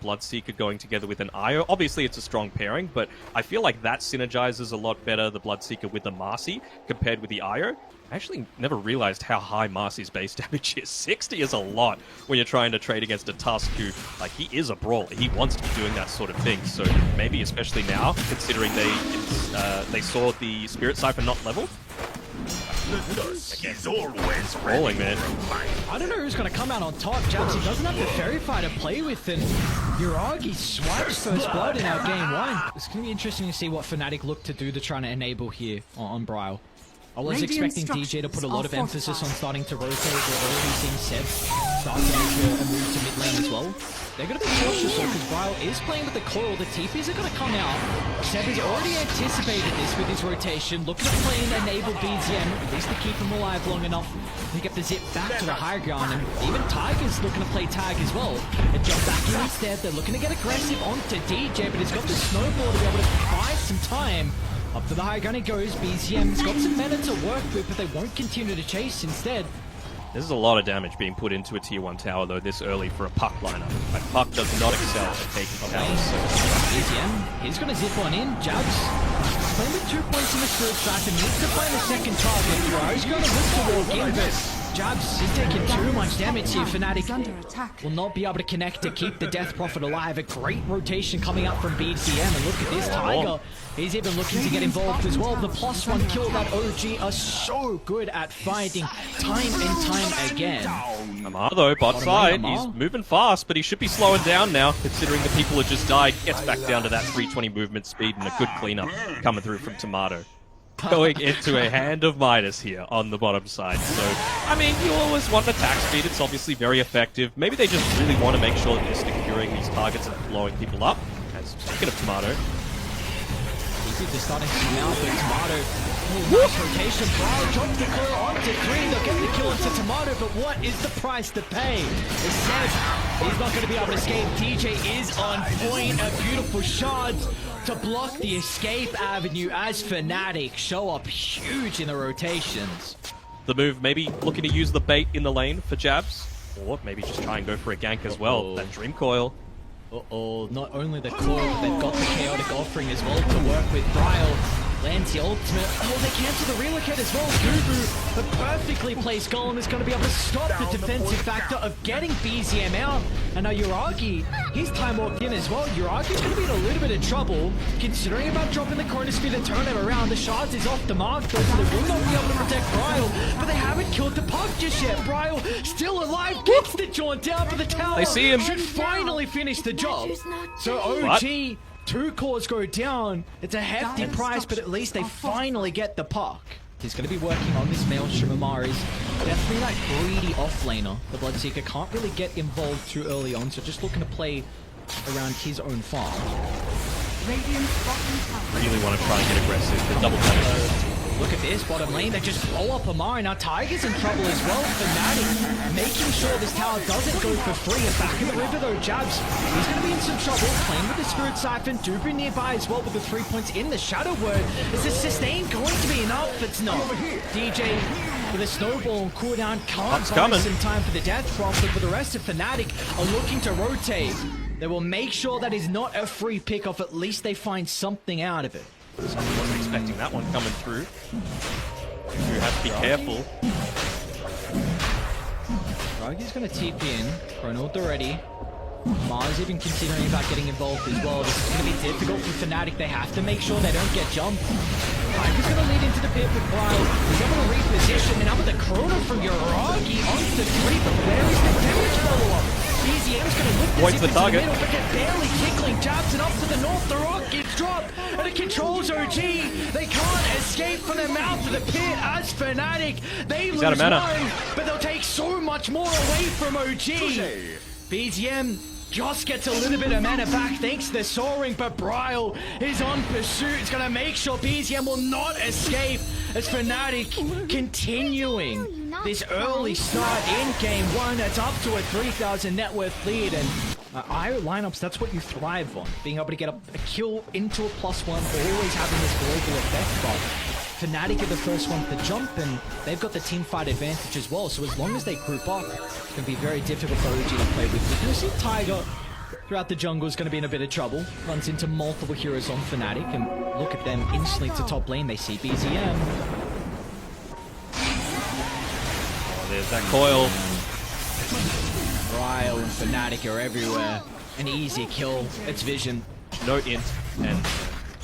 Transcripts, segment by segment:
Bloodseeker going together with an Io. Obviously, it's a strong pairing, but I feel like that synergizes a lot better, the Bloodseeker with the Marcy, compared with the Io. I actually never realized how high Marcy's base damage is. 60 is a lot when you're trying to trade against a Tusk who, like, he is a brawler. He wants to be doing that sort of thing. So maybe, especially now, considering they saw the Spirit Siphon not level. He's always rolling, man. I don't know who's going to come out on top. Jabs, he doesn't have the Fairy Fire to play with, and Yuragi swipes first blood in our game 1. It's going to be interesting to see what Fnatic look to do to try to enable here on Bryle. I was expecting DJ to put a lot of emphasis on starting to rotate. We're already seeing Seb start to make a move to mid lane as well. They're going to be cautious though, because Bryle is playing with the coil. The TPs are going to come out. Seb has already anticipated this with his rotation, looking to play and enable BZM, at least to keep him alive long enough to get the zip back to the high ground. And even Tiger's looking to play tag as well. And jump back in instead. They're looking to get aggressive onto DJ, but he's got the snowball to be able to buy some time. Up to the high gun he goes. BZM's got some mana to work with, but they won't continue to chase instead. There's a lot of damage being put into a tier 1 tower, though, this early for a Puck lineup. Like, Puck does not excel at taking towers, so... BZM, he's going to zip on in. Jabs, playing with 2 points in the Spirit Siphon, needs to find a second target. He's going to look to walk in, but Jabs is taking too much damage here. Fnatic will not be able to connect to keep the Death Prophet alive. A great rotation coming up from BZM, and look at this Tiger. He's even looking to get involved as well. The +1 kill that OG are so good at fighting time and time again. Amar, though, bot side, he's moving fast, but he should be slowing down now, considering the people that just died. Gets back down to that 320 movement speed and a good cleanup coming through from Tomato. Going into a hand of Midas here on the bottom side. So, I mean, you always want attack speed. It's obviously very effective. Maybe they just really want to make sure that they're securing these targets and blowing people up. And speaking of Tomato, they're starting to come out, but Tomato, nice rotation. Bryle drops the coil onto 3. They'll get the kill onto Tomato, but what is the price to pay? It's Seb. He's not going to be able to escape. DJ is on point. A beautiful shot to block the escape avenue as Fnatic show up huge in the rotations. The move, maybe looking to use the bait in the lane for Jabs, or maybe just try and go for a gank as well. That Dream Coil. Not only the coil, but they've got the chaotic offering as well to work with. Bryle lands the ultimate. Oh, they cancel the relocate as well. Gubu, the perfectly placed golem, is going to be able to stop the defensive factor of getting BZM out. And now Yuragi, his time walked in as well. Yuragi's going to be in a little bit of trouble, considering about dropping the corner speed and turn him around. The shards is off the mark, though, so they will not be able to protect Bryle. But they haven't killed the Puck just yet. Bryle still alive, gets the jaunt down for the tower. They see him. Should finally finish the job. So OG... 2 cores go down. It's a hefty price, but at least they finally get the Puck. He's going to be working on this Maelstrom. Amar is definitely that greedy offlaner. The Bloodseeker can't really get involved too early on, so just looking to play around his own farm. Really want to try and get aggressive. The double punish. Look at this bottom lane. They just blow up Amar. Now Tiger's in trouble as well. Fnatic making sure this tower doesn't go for free. And back in the river though, Jabs, he's going to be in some trouble. Playing with the Spirit Siphon. Duper nearby as well with the 3 points in the Shadow Word. Is the sustain going to be enough? It's not. DJ with a snowball and cooldown can't buy some time for the Death Prophet. But the rest of Fnatic are looking to rotate. They will make sure that is not a free pick-off. At least they find something out of it. Someone wasn't expecting that one coming through. You have to be careful. Ragi's going to TP in. Chronald already. Mars even considering about getting involved as well. This is going to be difficult for Fnatic. They have to make sure they don't get jumped. Tiger's going to lead into the pit with Bryle. He's able to reposition. And now with the Chrono from Yuragi onto the 3. But where is the damage follow-up? BZM's going to look Points the target. Middle, but they're barely tickling. Jabs and up to the north. The rock gets dropped. And it controls OG. They can't escape from their mouth of the pit as Fnatic. They lose one, but they'll take so much more away from OG. BZM just gets a little bit of mana back thanks to the soaring, but Bryle is on pursuit. It's going to make sure BZM will not escape as Fnatic continuing this early start in game 1. It's up to a 3,000 net worth lead, and IO lineups, that's what you thrive on. Being able to get a kill into a +1, always having this global effect, but Fnatic are the first one to jump, and they've got the team fight advantage as well. So as long as they group up, it's going to be very difficult for OG to play with. You're going to see Tiger throughout the jungle is going to be in a bit of trouble. Runs into multiple heroes on FNATIC, and look at them instantly to top lane. They see BZM. Oh, there's that coil. Ryle and FNATIC are everywhere. An easy kill. It's vision. No int and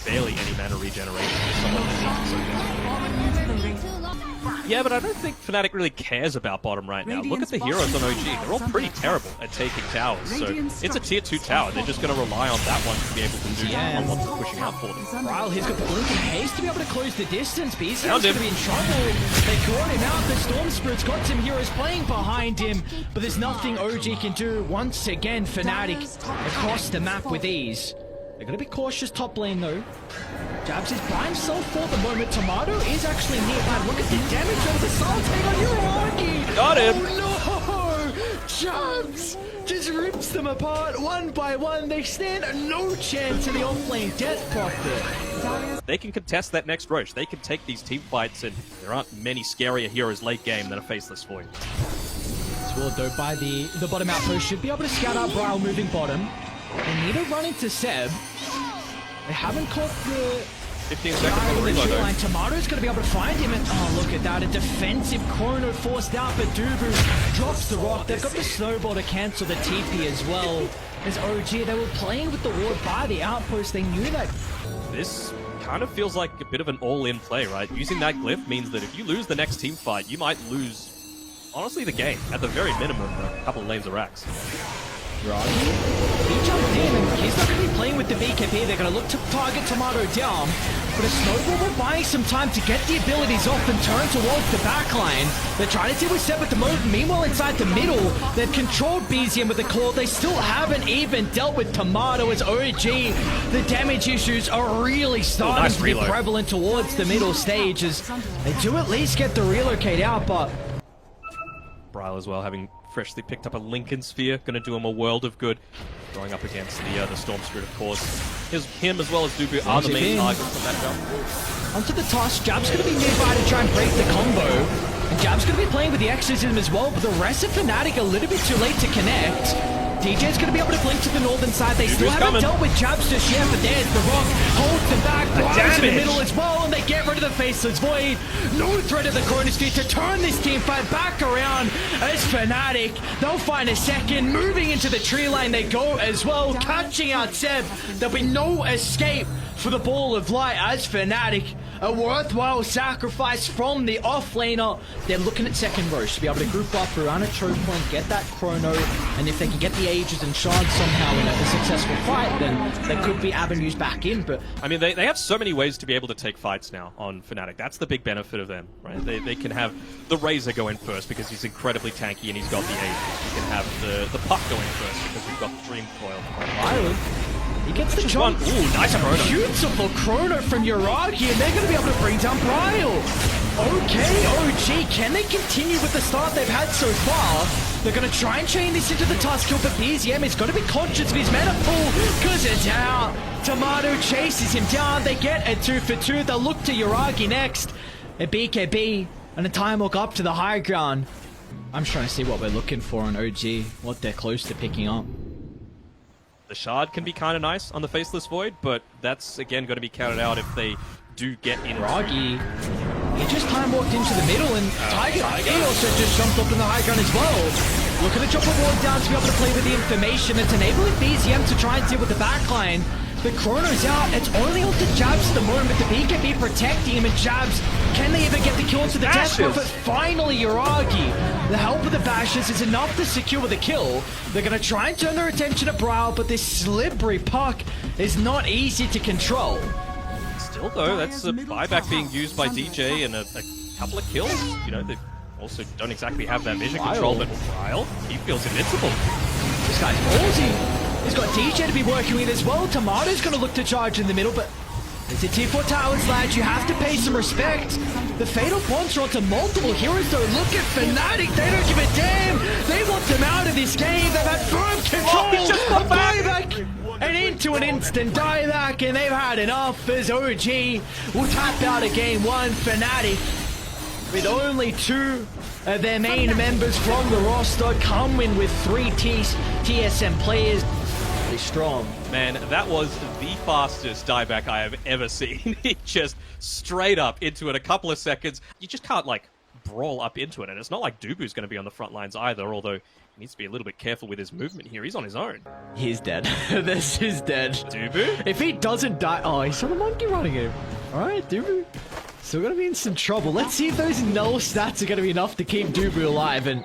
barely any mana regeneration for someone that needs it so desperately. Yeah, but I don't think FNATIC really cares about bottom right now. Look at the heroes on OG. They're all pretty terrible at taking towers. So it's a tier 2 tower. They're just going to rely on that one to be able to do on what's pushing out for them. Ryle, he's got the blink and haste to be able to close the distance. BZM's going to be in trouble. They caught him out. The Storm Spirit's got some heroes playing behind him, but there's nothing OG can do. Once again, FNATIC across the map with ease. They're going to be cautious top lane though. Jabs is by himself for the moment. Tomato is actually nearby. Look at the damage out of the Soul Take on Uragi. Got him. Oh no! Jabs just rips them apart one by one. They stand no chance in the off-lane death pocket. They can contest that next Roche. They can take these team fights, and there aren't many scarier heroes late game than a Faceless Void. Sword though by the bottom outpost should be able to scout out Ryle moving bottom. They need to run into Seb. They haven't caught the 15 seconds on the reload though. Tomato's going to be able to find him, and oh, look at that. A defensive chrono forced out, but Dubu drops the rock. They've got the snowball to cancel the TP as well. As OG, they were playing with the ward by the outpost. They knew that. This kind of feels like a bit of an all-in play, right? Using that glyph means that if you lose the next team fight, you might lose, honestly, the game. At the very minimum, a couple of lanes of racks. Right. He jumped in, and he's not going to be playing with the BKB. They're going to look to target Tomato down, but a Snowball will buy some time to get the abilities off and turn towards the backline. They're trying to deal with Seb at the moment. Meanwhile, inside the middle, they've controlled BZM with the claw. They still haven't even dealt with Tomato as OG. The damage issues are really starting to be prevalent towards the middle stage as they do at least get the relocate out, but... Ryle as well, having freshly picked up a Lincoln Sphere, going to do him a world of good. Going up against the Storm Spirit, of course. Him as well as Dubu are the main targets on that jump. Onto the toss, Jab's going to be nearby to try and break the combo. And Jab's going to be playing with the exorcism as well, but the rest of FNATIC a little bit too late to connect. DJ's going to be able to blink to the northern side. They still haven't dealt with Jabs just yet, but there's the rock. Holds them back. Ryan's in the middle as well, and they get rid of the Faceless Void. No threat of the Chronosphere to turn this team fight back around as FNATIC. They'll find a second. Moving into the tree line they go as well. Catching out Seb. There'll be no escape for the Ball of Light as FNATIC. A worthwhile sacrifice from the offlaner. They're looking at second Roche to be able to group up around a choke point, get that chrono, and if they can get the Ages and Shards somehow in a successful fight, then there could be avenues back in. But I mean, they have so many ways to be able to take fights now on FNATIC. That's the big benefit of them, right? They can have the Razor go in first because he's incredibly tanky and he's got the Ages. You can have the Puck go in first because we've got the Dream Coil. Ireland. He gets the jump. Ooh, nice chrono. Beautiful chrono from Uragi, and they're going to be able to bring down Ryle. Okay, OG, can they continue with the start they've had so far? They're going to try and chain this into the task kill, but BZM is going to be conscious of his mana pool because it's out. Tomato chases him down. They get a 2 for 2. They'll look to Uragi next. A BKB and a time walk up to the high ground. I'm trying to see what we're looking for on OG, what they're close to picking up. The Shard can be kind of nice on the Faceless Void, but that's, again, going to be counted out if they do get in. Uragi, he just time walked into the middle, and Tiger, he also just jumped up in the high ground as well. Looking to drop a ward down to be able to play with the information. It's enabling BZM to try and deal with the backline. The Chrono's out. It's only on to Jabs at the moment, but the BKB protecting him, and Jabs, can they even get the kill into the death? But finally, Uragi, the help of the Bashes is enough to secure the kill. They're going to try and turn their attention to Brow, but this slippery puck is not easy to control. Still, though, that's a buyback being used by DJ and a couple of kills. You know, they also don't exactly have that vision control, but Ryle, he feels invincible. This guy's ballsy. He's got DJ to be working with as well. Tomato's going to look to charge in the middle, but it's a T4 towers, lads. You have to pay some respect. The Fatal Bonds are onto multiple heroes, though. Look at FNATIC. They don't give a damn. They want them out of this game. They've had firm control. Just got back. And into an instant dieback, and they've had enough as OG will tap out of game one. FNATIC, with only 2 of their main members from the roster, come in with 3 TSM players. They strong. Man, that was the fastest dieback I have ever seen. He just straight up into it a couple of seconds. You just can't, like, brawl up into it. And it's not like Dubu's going to be on the front lines either, although he needs to be a little bit careful with his movement here. He's on his own. He's dead. This is dead. Dubu? If he doesn't die... Oh, he's on a monkey running him. Alright, Dubu. Still going to be in some trouble. Let's see if those null stats are going to be enough to keep Dubu alive, and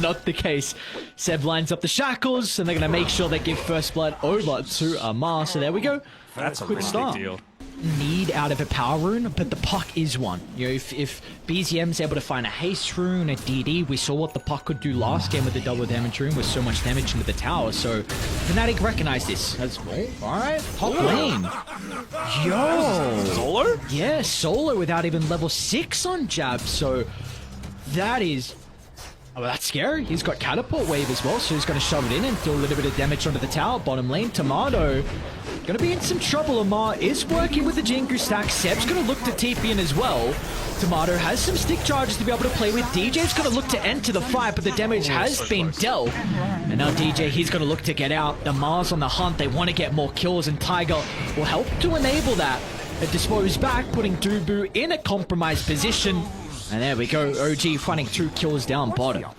not the case. Seb lines up the shackles, and they're going to make sure they give first blood over to Amar. So there we go. That's a good really start. big deal. Need out of a power rune, but the puck is one. You know, if BZM's able to find a haste rune, a DD, we saw what the puck could do last game with the double damage rune with so much damage into the tower. So FNATIC recognized this as well. Alright, top lane. Yo! Solo? Yeah, solo without even level 6 on Jab, so that is... Oh, that's scary. He's got Catapult Wave as well, so he's going to shove it in and do a little bit of damage onto the tower. Bottom lane, Tomato going to be in some trouble. Amar is working with the Jingu stack. Seb's going to look to TP in as well. Tomato has some stick charges to be able to play with. DJ's going to look to enter the fight, but the damage has been dealt. And now DJ, he's going to look to get out. The Mars on the hunt. They want to get more kills, and Tiger will help to enable that. It disposed back, putting Dubu in a compromised position. And there we go, OG finding 2 kills down bottom. All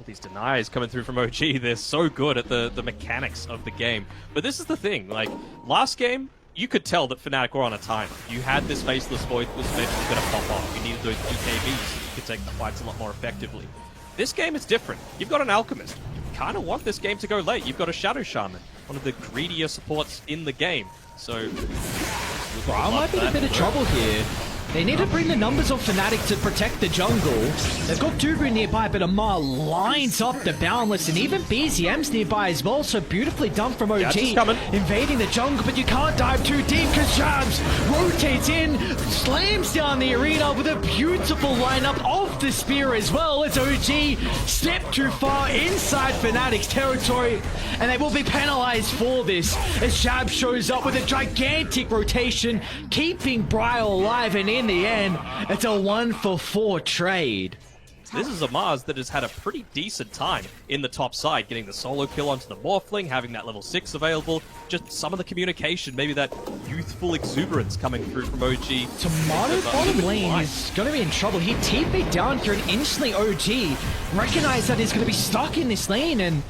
these denies coming through from OG, they're so good at the mechanics of the game. But this is the thing, like, last game, you could tell that FNATIC were on a timer. You had this Faceless Void was eventually going to pop off. You needed those BKBs so you could take the fights a lot more effectively. This game is different. You've got an Alchemist. You kind of want this game to go late. You've got a Shadow Shaman, one of the greedier supports in the game. So, Brawl might be in a bit of trouble here. They need to bring the numbers of FNATIC to protect the jungle. They've got Dubu nearby, but Amar lines up the Boundless, and even BZM's nearby as well, so beautifully done from OG. Invading the jungle, but you can't dive too deep because Jabs rotates in, slams down the arena with a beautiful lineup of the spear as well as OG stepped too far inside FNATIC's territory, and they will be penalized for this as Jabs shows up with a gigantic rotation, keeping Briar alive, and in the end, it's a 1-for-4 trade. This is a Mars that has had a pretty decent time in the top side, getting the solo kill onto the Morphling, having that level 6 available, just some of the communication, maybe that youthful exuberance coming through from OG. Tomato bottom lane is going to be in trouble. He TP'd down here and instantly OG recognized that he's going to be stuck in this lane, and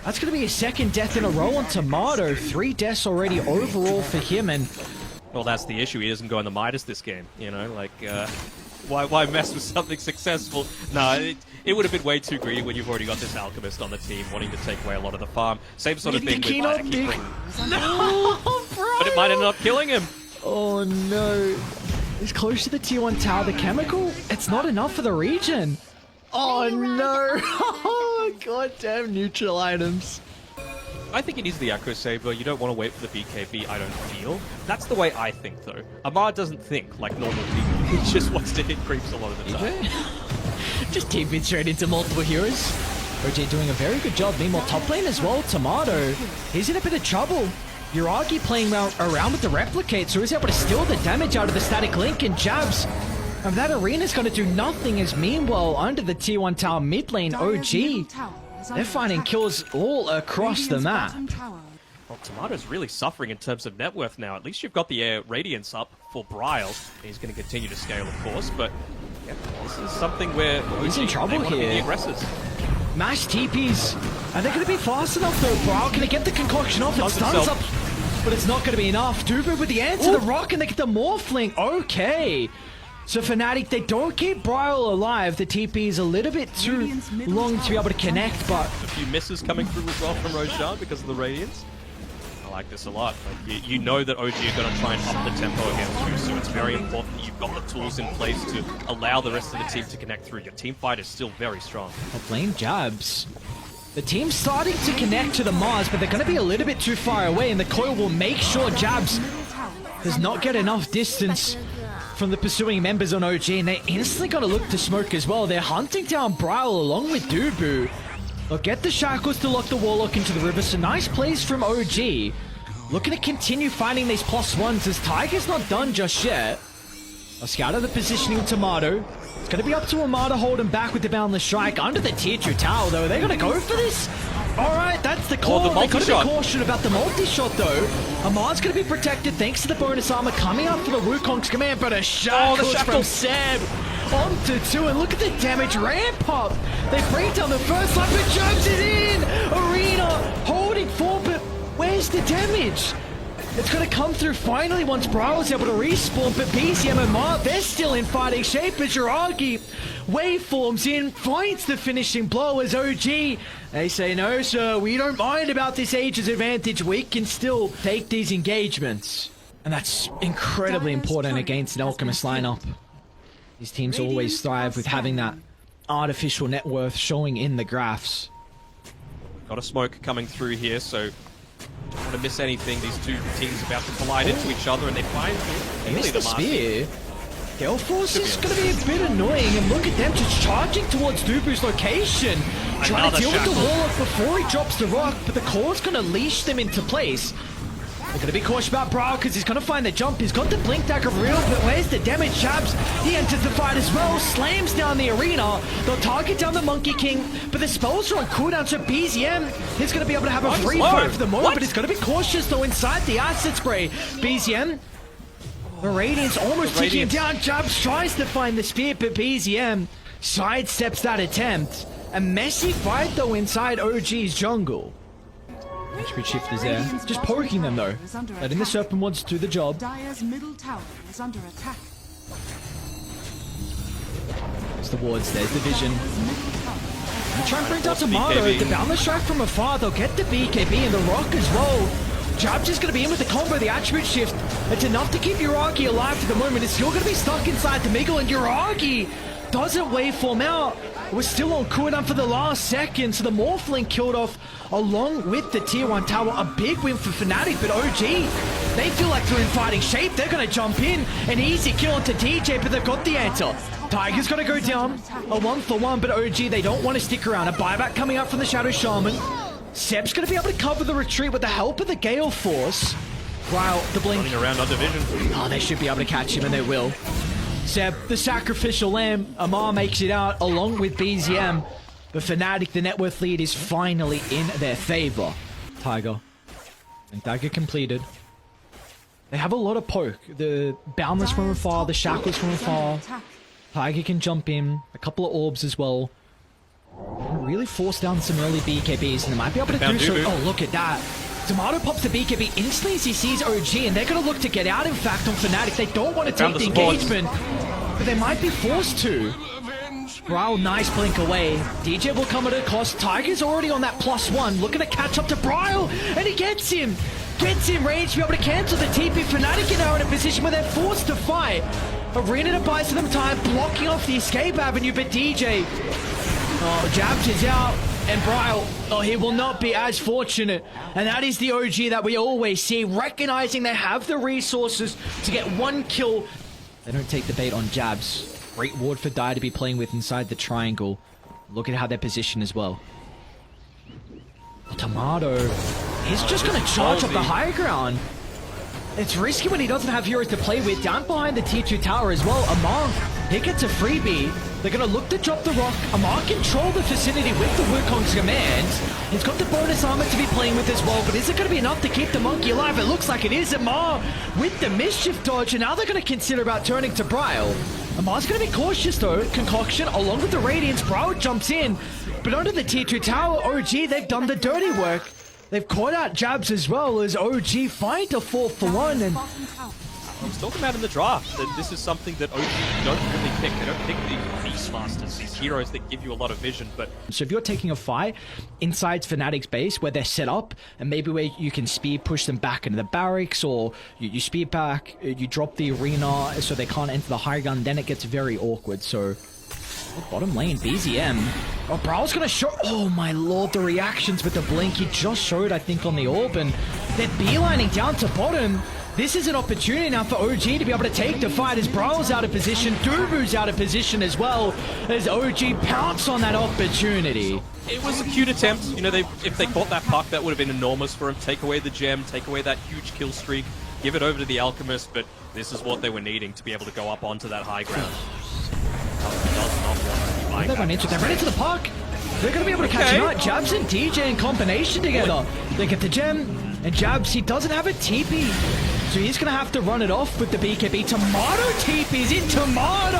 that's going to be a second death in a row on Tomato. 3 deaths already overall for him, and well, that's the issue. He doesn't go in the Midas this game, you know? Like, why mess with something successful? No, it would have been way too greedy when you've already got this Alchemist on the team, wanting to take away a lot of the farm. Same sort of thing with No, bro! But it might end up killing him. Oh, no. He's close to the tier 1 tower. The chemical, it's not enough for the region. Oh, no. Oh, goddamn neutral items. I think it is the Acro Saber. You don't want to wait for the BKB, I don't feel. That's the way I think, though. Amar doesn't think like normal people. He just wants to hit creeps a lot of the time. Just TP straight into multiple heroes. OJ doing a very good job. Meanwhile, top lane as well. Tomato, he's in a bit of trouble. Yuragi playing around with the Replicate, so he's able to steal the damage out of the Static Link, and Jabs. And that arena's going to do nothing, as meanwhile, under the tier 1 tower mid lane, OG, they're finding kills all across the map. Well, Tomato's really suffering in terms of net worth now. At least you've got the Radiance up for Bryle. He's going to continue to scale, of course, but yeah, this is something where he's in trouble here. The aggressors. Mash TPs. Are they going to be fast enough, though? Bryle, can they get the concoction off? It stuns up, but it's not going to be enough. Dubu with the answer, the rock, and they get the Morphling. Okay. So FNATIC, they don't keep Bryle alive. The TP is a little bit too long to be able to connect, but a few misses coming through as well from Roshan because of the Radiance. I like this a lot. Like, you know that OG are going to try and up the tempo against you, so it's very important that you've got the tools in place to allow the rest of the team to connect through. Your team fight is still very strong. Playing Jabs. The team's starting to connect to the Mars, but they're going to be a little bit too far away, and the coil will make sure Jabs does not get enough distance from the pursuing members on OG, and they're instantly going to look to smoke as well. They're hunting down Bryle along with Dubu. They'll get the Shackles to lock the Warlock into the river, so nice plays from OG. Looking to continue finding these +1s as Tiger's not done just yet. A scout of the positioning Tomato. It's going to be up to Amar to hold him back with the Boundless Strike under the tier 2 tower, though. Are they going to go for this? Alright, that's the call. the They gotta be multi-shot. caution about the multi-shot though. Amar's gonna be protected thanks to the bonus armor coming up for the Wukong's command, but a shackle from Seb onto 2, and look at the damage ramp up. They break down the first line, but Jobs is in! Arena holding 4, but where's the damage? It's gonna come through finally once Brawl's able to respawn, but BCM and Mar, they're still in fighting shape as Jiragi waveforms in, finds the finishing blow as OG. They say, no sir, we don't mind about this age's advantage, we can still take these engagements. And that's incredibly important against an Alchemist lineup. These teams always thrive with having that artificial net worth showing in the graphs. Got a smoke coming through here, so don't want to miss anything. These two teams about to collide into each other, and they find Missed the last spear. Gale Force is going to be a bit annoying, and look at them just charging towards Dubu's location. Trying to deal with the wall up before he drops the rock, but the core's going to leash them into place. They're going to be cautious about Brawl because he's going to find the jump. He's got the blink dagger real, but where's the damage? Jabs, he enters the fight as well, slams down the arena. They'll target down the Monkey King, but the spells are on cooldown, so BZM is going to be able to have a free fight for the moment, but he's going to be cautious though inside the acid spray. BZM, the Radiant's almost ticking down. Jabs tries to find the spear, but BZM sidesteps that attempt. A messy fight though inside OG's jungle. HP shift is there. Just poking them though. Letting the Serpent Wards do the job. Dire's middle tower is under attack. There's the wards, there's the vision. And try and bring down Tomato. The boundless strike from afar. They'll get the BKB and the rock as well. Jabs is going to be in with the combo, the attribute shift. It's enough to keep Jiragi alive for the moment. It's still going to be stuck inside the Miggle, and Jiragi doesn't waveform out. We're still on cooldown for the last second, so the Morphling killed off along with the tier 1 tower. A big win for FNATIC, but OG, they feel like they're in fighting shape. They're going to jump in. An easy kill onto DJ, but they've got the answer. Tiger's going to go down. A 1-for-1, but OG, they don't want to stick around. A buyback coming up from the Shadow Shaman. Seb's going to be able to cover the retreat with the help of the Gale Force. Wow, the blink. running around under vision. Oh, they should be able to catch him, and they will. Seb, the sacrificial lamb. Amar makes it out along with BZM. But FNATIC, the net worth lead, is finally in their favor. Tiger. And dagger completed. They have a lot of poke. The boundless from afar, the shackles from afar. Tiger can jump in. A couple of orbs as well. Really force down some early BKBs, and they might be able to do so. Oh, look at that. Tomato pops the BKB instantly as he sees OG, and they're going to look to get out, in fact, on FNATIC. They don't want to take the engagement, but they might be forced to. Brawl, nice blink away. DJ will come at a cost. Tiger's already on that +1, looking to catch up to Brawl, and he gets him. Gets in range to be able to cancel the TP. FNATIC are now in a position where they're forced to fight. Arena to buy some time, blocking off the escape avenue, but DJ... Oh, Jabs is out, and Brawl, oh, he will not be as fortunate. And that is the OG that we always see, recognizing they have the resources to get one kill. They don't take the bait on Jabs. Great ward for Dire to be playing with inside the triangle. Look at how they're positioned as well. Oh, Tomato, he's just going to charge up the high ground. It's risky when he doesn't have heroes to play with. Down behind the tier 2 tower as well, Amar, he gets a freebie. They're going to look to drop the rock. Amar control the vicinity with the Wukong's command. He's got the bonus armor to be playing with as well, but is it going to be enough to keep the monkey alive? It looks like it is. Amar with the mischief dodge, and now they're going to consider about turning to Brawl. Amar's going to be cautious though. Concoction along with the Radiance. Brawl jumps in, but under the tier 2 tower, OG, they've done the dirty work. They've caught out Jabs as well as OG find a 4-for-1, and I was talking about in the draft that this is something that OG don't really pick. They don't pick the Beastmasters, these heroes that give you a lot of vision, but... So if you're taking a fight inside FNATIC's base where they're set up, and maybe where you can spear push them back into the barracks, or you spear back, you drop the arena so they can't enter the high gun, then it gets very awkward, so... Bottom lane, BZM. Oh, Brawl's gonna show... Oh my lord, the reactions with the blink. He just showed, I think, on the orb, and they're beelining down to bottom. This is an opportunity now for OG to be able to take the fight as Brawl's out of position. Dubu's out of position as well, as OG pounce on that opportunity. It was a cute attempt. You know, if they caught that puck, that would have been enormous for him. Take away the gem, take away that huge kill streak, give it over to the Alchemist, but this is what they were needing to be able to go up onto that high ground. They run into the puck. They're going to be able to catch him out. Jabs and DJ in combination together. They get the gem, and Jabs, he doesn't have a TP. So he's going to have to run it off with the BKB. Tomato TP's in Tomato.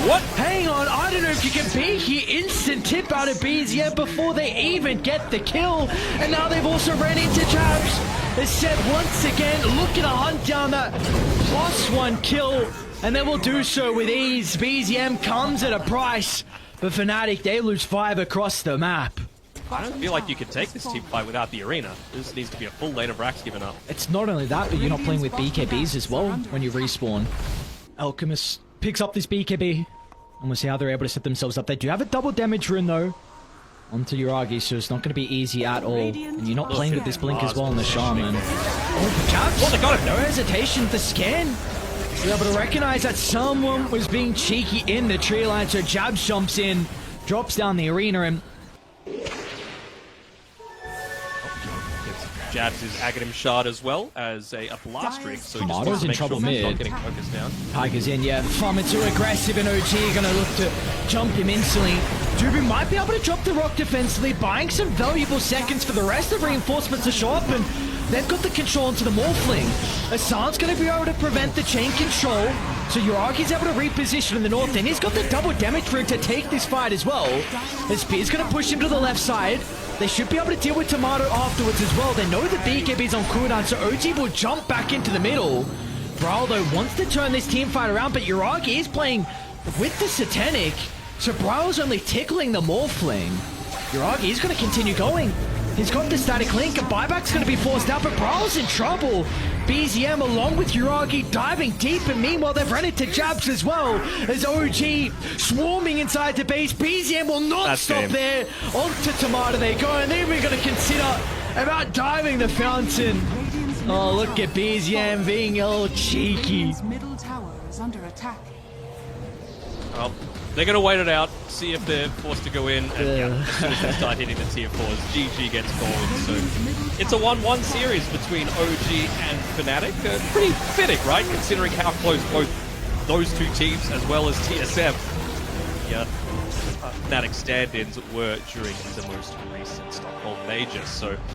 What? Hang on, I don't know if you can be here. Instant tip out of BZM before they even get the kill. And now they've also ran into Jabs. They said once again, looking to hunt down that +1 kill. And they will do so with ease. BZM comes at a price. But FNATIC, they lose 5 across the map. I don't feel like you could take this team fight without the arena. This needs to be a full lane of racks given up. It's not only that, but you're not playing with BKBs as well when you respawn. Alchemist picks up this BKB. And we'll see how they're able to set themselves up. They do have a double damage rune though. Onto Yuragi, so it's not going to be easy at all. And you're not playing with this blink as well on the Shaman. Oh, Jabs! Oh, they got him! No hesitation to scan. You're able to recognize that someone was being cheeky in the tree line, so Jabs jumps in, drops down the arena, and Jabs is Aghanim shard as well as a blast rig, so he just Tomato's wants to in make trouble sure he's not mid. getting focused down. Tiger's in, yeah. Farmer too aggressive, and OG gonna look to jump him instantly. Dubu might be able to drop the rock defensively, buying some valuable seconds for the rest of reinforcements to show up, and they've got the control into the Morphling. Hassan's going to be able to prevent the chain control, so Yuragi's able to reposition in the north, and he's got the double damage rig to take this fight as well. As Spear's going to push him to the left side. They should be able to deal with Tomato afterwards as well. They know the BKB's on cooldown, so OG will jump back into the middle. Brawl, though, wants to turn this team fight around, but Yuragi is playing with the Satanic, so Brawl's only tickling the Morphling. Yuragi is going to continue going. He's got the static link, a buyback's going to be forced out, but Brawl's in trouble. BZM along with Yuragi diving deep, and meanwhile they've run into Jabs as well, as OG swarming inside the base. BZM will not stop there. Onto Tomato they go, and then we're going to consider about diving the fountain. Oh, look at BZM being all cheeky. Radiant's middle tower is under attack. Well, they're going to wait it out, see if they're forced to go in, and yeah, as soon as they start hitting the tier 4s, GG gets called. So it's a 1-1 series between OG and FNATIC. Pretty pathetic, right, considering how close both those two teams, as well as TSM, FNATIC stand-ins were during the most recent Stockholm Major. So